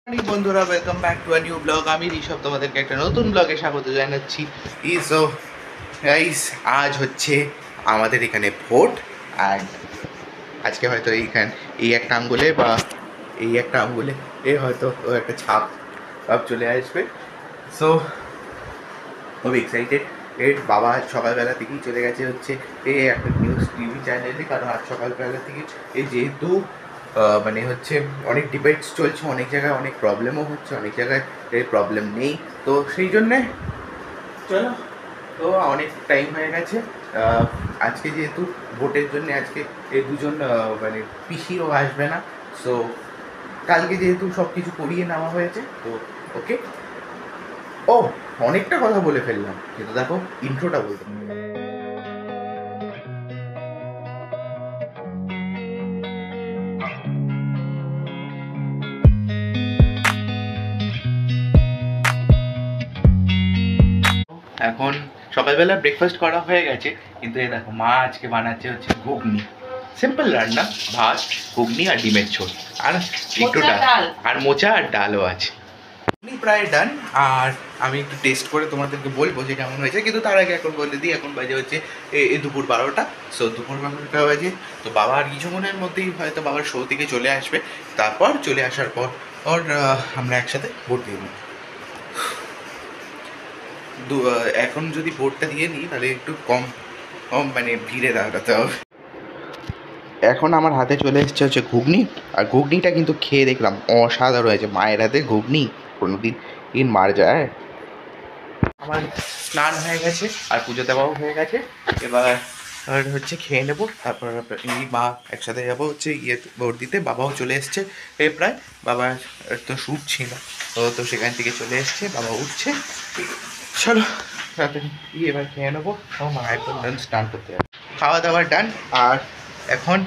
Morning বন্ধুরা, welcome back to a new blog. আমি ঋষভ, তোমাদেরকে একটা নতুন ব্লগে স্বাগত জানাচ্ছি। সো গাইস, আজ হচ্ছে আমাদের এখানে ভোট। আর আজকে হয়তো এই একটা আঙ্গুলে বা এই একটা আঙ্গুলে হয়তো একটা ছাপ চলে আসবে। সো খুব এক্সাইটেড। বাবা সকালবেলা থেকেই চলে গেছে হচ্ছে একটা নিউজ টিভি চ্যানেলে, কারণ আজ সকালবেলা থেকে যেহেতু মানে হচ্ছে অনেক ডিবেটস চলছে, অনেক জায়গায় অনেক প্রবলেমও হচ্ছে, অনেক জায়গায় প্রবলেম নেই। তো সেই জন্যে চলো, তো অনেক টাইম হয়ে গেছে। আজকে যেহেতু ভোটের জন্য আজকে এই দুজন মানে পিসিও আসবে না। সো কালকে যেহেতু সব কিছু করিয়ে নেওয়া হয়েছে, তো ওকে। ও, অনেকটা কথা বলে ফেললাম, কিন্তু দেখো ইন্ট্রোটা বলতে এখন সকালবেলা ব্রেকফাস্ট করা হয়ে গেছে, কিন্তু এই দেখো মা আজকে বানাচ্ছে হচ্ছে ঘুগনি। সিম্পল রান্না, ভাত, ঘুগনি আর ডিমের ঝোল, আর একটু ডাল, আর মোচা আর ডালও আছে। প্রায় ডান। আর আমি একটু টেস্ট করে তোমাদেরকে বলবো যে কেমন হয়েছে, কিন্তু তার আগে এখন বলে দিই, এখন বাজে হচ্ছে দুপুর 12টা। সো দুপুর 12টা বাজে, তো বাবা আর কিছুক্ষণের মধ্যেই হয়তো বাবার শো থেকে চলে আসবে। তারপর চলে আসার পর আমরা একসাথে ভোট দিয়ে নিই। এখন যদি ভোটটা দিয়ে নিই তাহলে একটু কম মানে ভিড়ে দাঁড়াতে হবে। এখন আমার হাতে চলে এসেছে হচ্ছে ঘুগনি, আর ঘুগনিটা কিন্তু খেয়ে দেখলাম অসাধারণ হয়েছে। মায়ের হাতে ঘুগনি কোনোদিন মার যায়। আমার স্নান হয়ে গেছে আর পুজো দেওয়াও হয়ে গেছে। এবার হচ্ছে খেয়ে নেবো, তারপর মা একসাথে যাবো হচ্ছে ভোট দিতে। বাবাও চলে এসছে প্রায়। বাবার তো শ্যুট ছিল, তো সেখান থেকে চলে এসছে, বাবা উঠছে। চলো তাড়াতাড়ি এবার খেয়ে নেবো। মা এখন স্নান করতে যাবে, খাওয়া দাওয়া ডান। আর এখন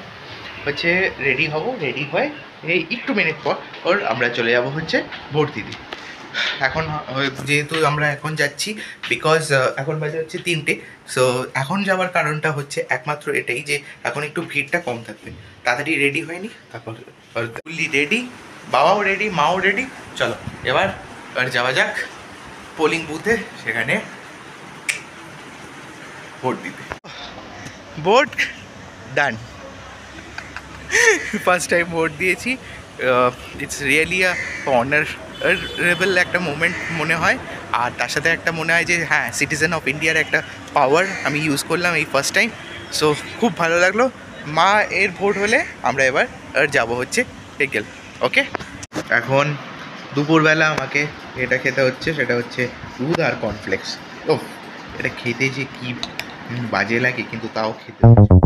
হচ্ছে রেডি হব, রেডি হয়ে এই একটু মিনিট পর আমরা চলে যাব হচ্ছে ভোট দিতে। এখন যেহেতু আমরা এখন যাচ্ছি, বিকজ এখন বাজে হচ্ছে 3টে। সো এখন যাওয়ার কারণটা হচ্ছে একমাত্র এটাই যে এখন একটু ভিড়টা কম থাকবে। তাড়াতাড়ি রেডি হয়নি, তারপর ফুললি রেডি, বাবাও রেডি, মাও রেডি। চলো এবার যাওয়া যাক পোলিং বুথে, সেখানে ভোট দিতে। ভোট ডান, ফার্স্ট টাইম ভোট দিয়েছি। ইটস রিয়েলি অনারেবল একটা মোমেন্ট মনে হয়। আর তার সাথে একটা মনে হয় যে হ্যাঁ, সিটিজেন অফ ইন্ডিয়ার একটা পাওয়ার আমি ইউজ করলাম এই ফার্স্ট টাইম। সো খুব ভালো লাগলো। মা এর ভোট হলে আমরা এবার যাবো হচ্ছে টেকেল। ওকে, এখন দুপুরবেলা আমাকে এটা খেতে হচ্ছে, সেটা হচ্ছে দুধ আর কর্নফ্লেক্স। ও, এটা খেতে যে কি বাজে লাগে, কিন্তু তাও খেতে হচ্ছে।